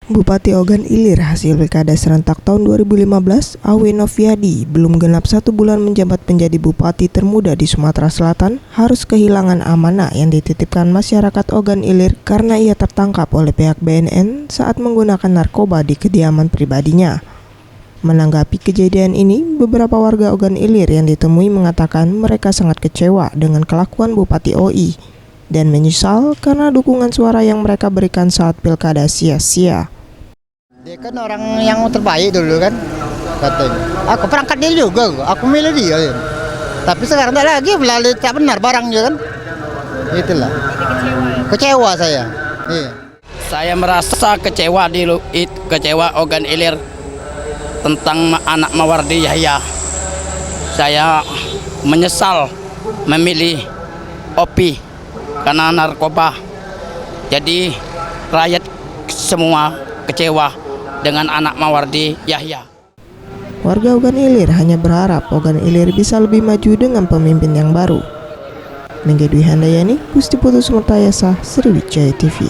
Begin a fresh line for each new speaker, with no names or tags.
Bupati Ogan Ilir hasil Pilkada serentak tahun 2015, Awe Noviadi, belum genap 1 bulan menjabat menjadi Bupati termuda di Sumatera Selatan, harus kehilangan amanah yang dititipkan masyarakat Ogan Ilir karena ia tertangkap oleh pihak BNN saat menggunakan narkoba di kediaman pribadinya. Menanggapi kejadian ini, beberapa warga Ogan Ilir yang ditemui mengatakan mereka sangat kecewa dengan kelakuan Bupati OI dan menyesal karena dukungan suara yang mereka berikan saat Pilkada sia-sia.
Dia kan orang yang terbaik dulu kan, katanya. Aku perangkat dia juga, aku milih dia. Ya. Tapi sekarang tak lagi, melalui tak benar barangnya kan. Itulah. Kecewa saya. Iya.
Saya merasa kecewa kecewa Ogan Ilir tentang anak Mawardi Yahya. Saya menyesal memilih OPI karena narkoba. Jadi rakyat semua kecewa dengan anak Mawardi Yahya.
Warga Ogan Ilir hanya berharap Ogan Ilir bisa lebih maju dengan pemimpin yang baru. Mengge Dwi Handayani, Gusti Putu Sumertayasa, Sriwijaya TV.